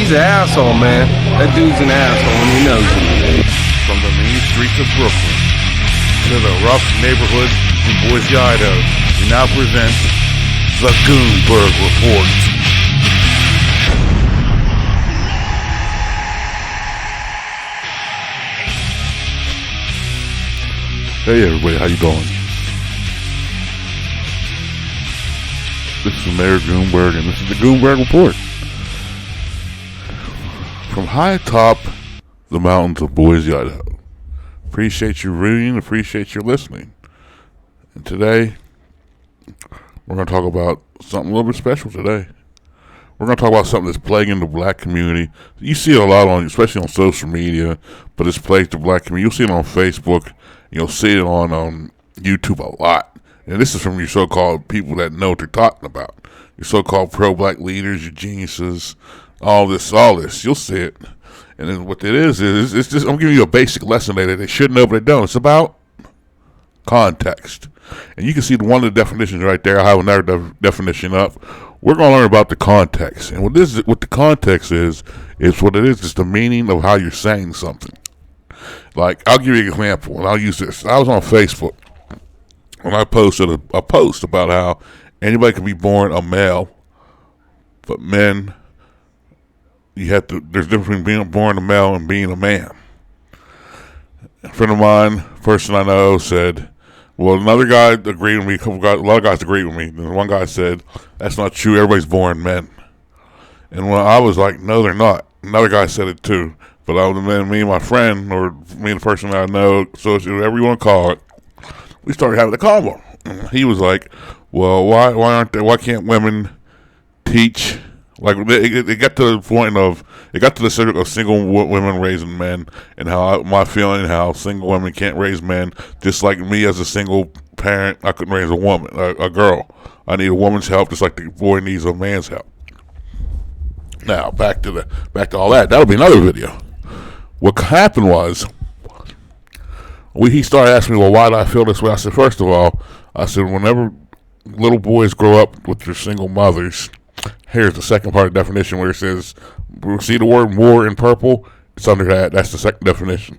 dude's an asshole, man. That dude's an asshole and he knows it. From the mean streets of Brooklyn to the rough neighborhoods in Boise, Idaho, we now present the Goonberg Report. Hey everybody, how you doing? This is Mayor Goonberg and this is the Goonberg Report. From high atop the mountains of Boise, Idaho. Appreciate you reading, appreciate your listening. And today, we're going to talk about something a little bit special today. We're going to talk about something that's plaguing the black community. You see it a lot on, especially on social media, but it's plagued the black community. You'll see it on Facebook. You'll see it on YouTube a lot. And this is from your so-called people that know what they're talking about. Your so-called pro-black leaders, your geniuses, all this. You'll see it. And then what it is it's just, I'm giving you a basic lesson that they should know, but they don't. It's about context. And you can see one of the definitions right there. I have another definition up. We're going to learn about the context. And what the context is what it is. It's the meaning of how you're saying something. Like, I'll give you an example, and I'll use this. I was on Facebook, and I posted a post about how anybody can be born a male, but men, there's a difference between being born a male and being a man. A friend of mine, person I know, said, well, another guy agreed with me, a lot of guys agreed with me, and one guy said, that's not true, everybody's born men. And when I was like, no, they're not. Another guy said it too. But me and my friend, or me and the person that I know, associate, whatever you want to call it, we started having a combo. He was like, well, why can't women teach? Like, it got to the point of, it got to the subject of single women raising men, and my feeling how single women can't raise men, just like me as a single parent, I couldn't raise a woman, a girl. I need a woman's help, just like the boy needs a man's help. Now, back to all that. That'll be another video. What happened was, he started asking me, well, why do I feel this way? I said, first of all, whenever little boys grow up with their single mothers, here's the second part of the definition where it says, see the word more in purple? It's under that. That's the second definition.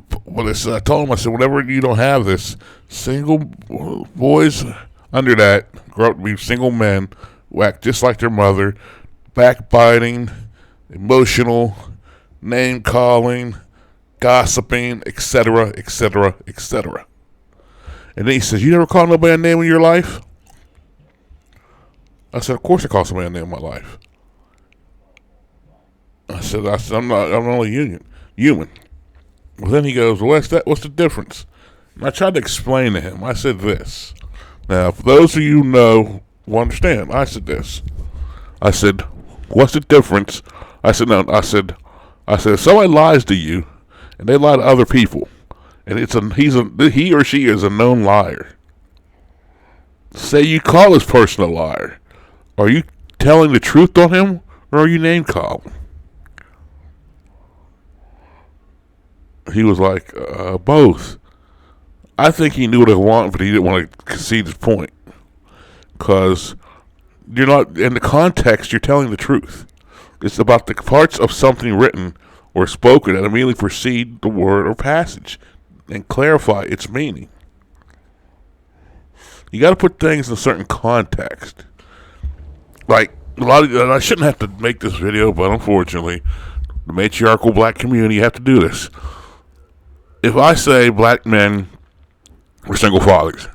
But I told him, I said, whenever you don't have this, single boys under that grow up to be single men, who act just like their mother, backbiting, emotional, name-calling, gossiping, etc., etc., etc. And then he says, you never called nobody a name in your life? I said, of course I called somebody a name in my life. I said, I'm only human. Well, then he goes, well, what's the difference? And I tried to explain to him. I said this. Now, for those of you who know, will understand, I said this. I said, what's the difference? I said, no, I said, if somebody lies to you, and they lie to other people, and he or she is a known liar. Say you call this person a liar. Are you telling the truth on him, or are you name calling? He was like, both. I think he knew what I wanted, but he didn't want to concede his point. Because you're not, in the context, you're telling the truth. It's about the parts of something written or spoken that immediately precede the word or passage and clarify its meaning. You got to put things in a certain context. Like, and I shouldn't have to make this video, but unfortunately, the matriarchal black community, you have to do this. If I say black men are single fathers,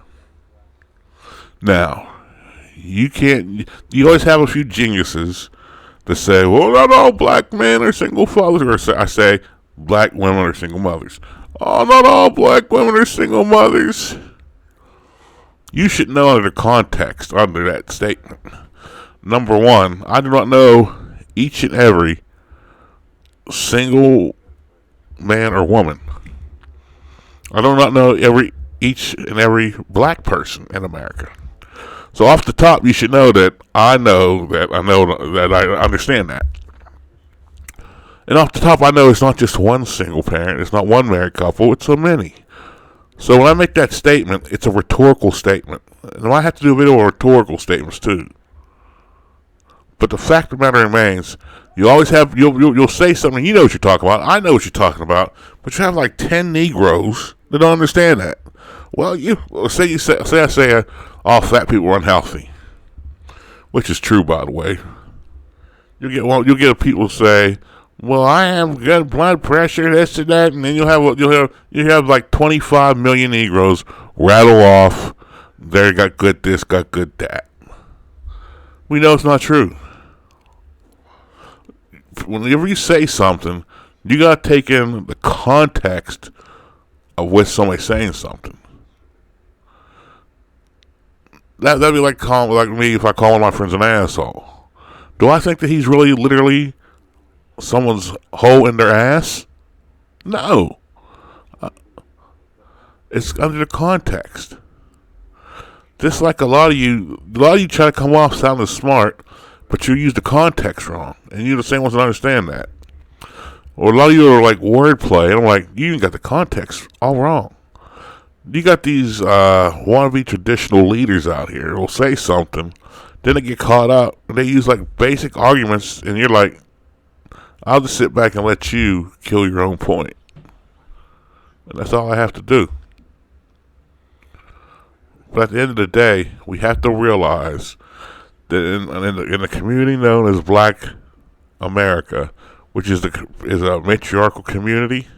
now, you always have a few geniuses to say, well, not all black men are single fathers. Or I say, black women are single mothers. Oh, not all black women are single mothers. You should know under the context under that statement. Number one, I do not know each and every single man or woman. I do not know each and every black person in America. So off the top, you should know that I understand that. And off the top, I know it's not just one single parent. It's not one married couple. It's so many. So when I make that statement, it's a rhetorical statement. And I have to do a video on rhetorical statements too. But the fact of the matter remains, you always have you'll say something. You know what you're talking about. I know what you're talking about. But you have like 10 Negroes that don't understand that. Well, I say all fat people are unhealthy, which is true, by the way. You'll get people say, well, I have good blood pressure, this and that, and then you have like 25 million Negroes rattle off. They got good this, got good that. We know it's not true. Whenever you say something, you gotta take in the context of what somebody's saying something. That'd be like me if I call one of my friends an asshole. Do I think that he's really literally someone's hole in their ass? No. It's under the context. Just like a lot of you try to come off sounding smart, but you use the context wrong, and you're the same ones that understand that. Or a lot of you are like wordplay, and I'm like, you got the context all wrong. You got these wannabe traditional leaders out here who will say something, then they get caught up, and they use like basic arguments, and you're like, I'll just sit back and let you kill your own point. And that's all I have to do. But at the end of the day, we have to realize that in the community known as Black America, which is a matriarchal community,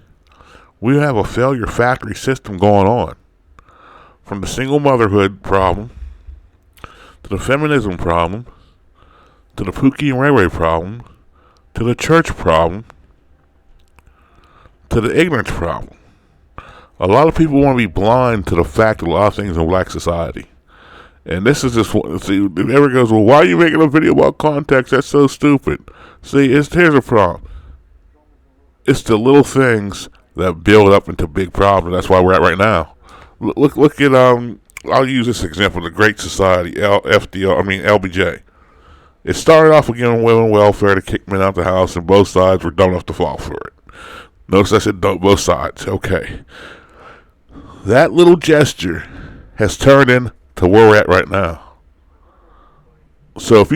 we have a failure factory system going on. From the single motherhood problem, to the feminism problem, to the Pookie and Ray Ray problem, to the church problem, to the ignorance problem. A lot of people want to be blind to the fact of a lot of things in black society. And this is just, see, everyone goes, well, why are you making a video about context? That's so stupid. See, here's the problem. It's the little things that build up into big problems. That's why we're at right now. Look at, I'll use this example, the Great Society, LBJ. It started off with giving women welfare to kick men out of the house, and both sides were dumb enough to fall for it. Notice I said both sides. Okay. That little gesture has turned into where we're at right now. So if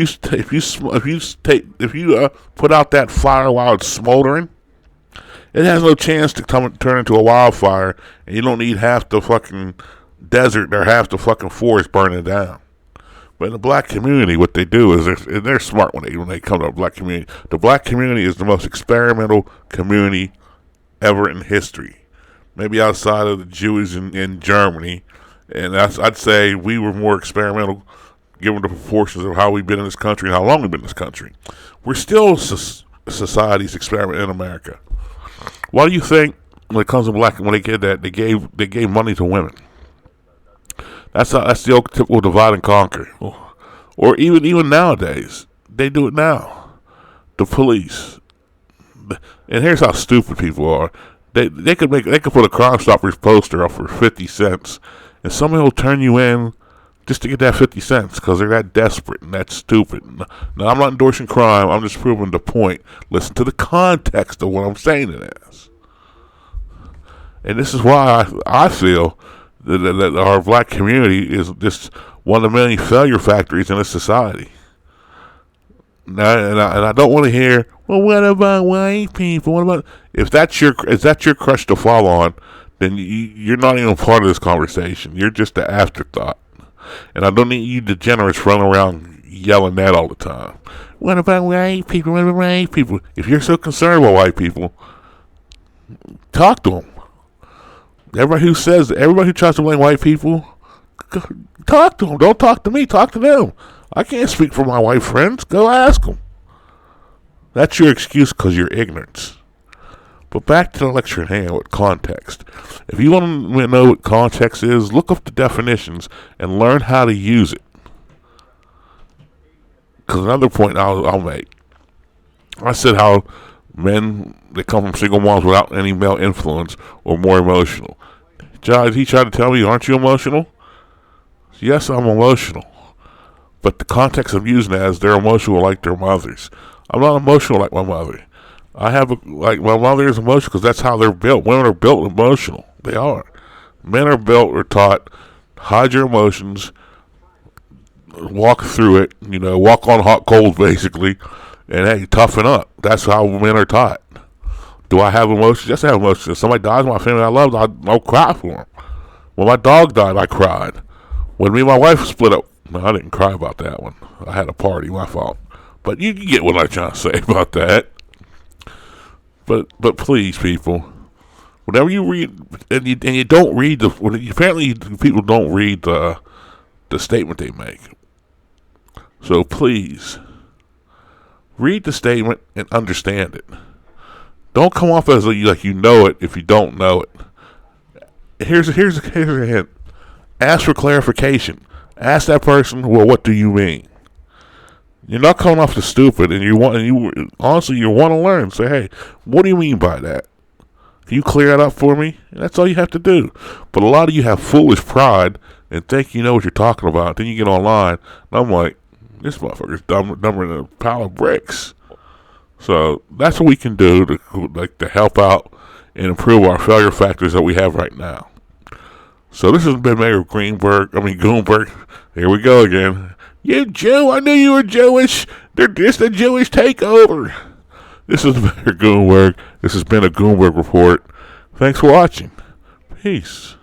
you put out that fire while it's smoldering, it has no chance to turn into a wildfire, and you don't need half the fucking desert or half the fucking forest burning down. But in the black community, what they do is they're smart when they come to the black community. The black community is the most experimental community ever in history. Maybe outside of the Jews in Germany. And I'd say we were more experimental given the proportions of how we've been in this country and how long we've been in this country. We're still society's experiment in America. Why do you think when it comes to black, when they did that, they gave money to women? That's the old typical divide and conquer. Or even nowadays, they do it now. The police. And here's how stupid people are. They could put a Crime Stoppers poster up for 50 cents, and somebody will turn you in just to get that 50 cents because they're that desperate and that stupid. Now, I'm not endorsing crime. I'm just proving the point. Listen to the context of what I'm saying it as. And this is why I feel that our black community is just one of the many failure factories in this society. Now, and I don't want to hear, well, what about white people? What about if that's your crush to fall on? Then you're not even part of this conversation. You're just the afterthought. And I don't need you degenerates running around yelling that all the time. What about white people? What about white people? If you're so concerned about white people, talk to them. Everybody who tries to blame white people, talk to them. Don't talk to me. Talk to them. I can't speak for my white friends. Go ask them. That's your excuse because you're ignorant. But back to the lecture at hand with context. If you want to know what context is, look up the definitions and learn how to use it. Because another point I'll make. I said how men that come from single moms without any male influence are more emotional. He tried to tell me, aren't you emotional? Yes, I'm emotional. But the context I'm using it as they're emotional like their mothers. I'm not emotional like my mother. My mother is emotional because that's how they're built. Women are built emotional. They are. Men are built or taught, hide your emotions, walk through it. Walk on hot coals, basically, and hey, toughen up. That's how men are taught. Do I have emotions? Yes, I have emotions. If somebody dies in my family I love, I'll cry for them. When my dog died, I cried. When me and my wife split up, no, I didn't cry about that one. I had a party, my fault. But you get what I'm trying to say about that. But please, people, whenever you read, and you don't read apparently people don't read the statement they make. So please, read the statement and understand it. Don't come off as like you know it if you don't know it. Here's a hint. Ask for clarification. Ask that person, well, what do you mean? You're not coming off as stupid, and you want to learn. Say, hey, what do you mean by that? Can you clear that up for me? And that's all you have to do. But a lot of you have foolish pride and think you know what you're talking about. Then you get online, and I'm like, this motherfucker's dumber than a pile of bricks. So that's what we can do to help out and improve our failure factors that we have right now. So this has been Mayor Goomberg. Here we go again. You Jew, I knew you were Jewish. They're just a Jewish takeover. This is Mayor Goomberg. This has been a Goomberg Report. Thanks for watching. Peace.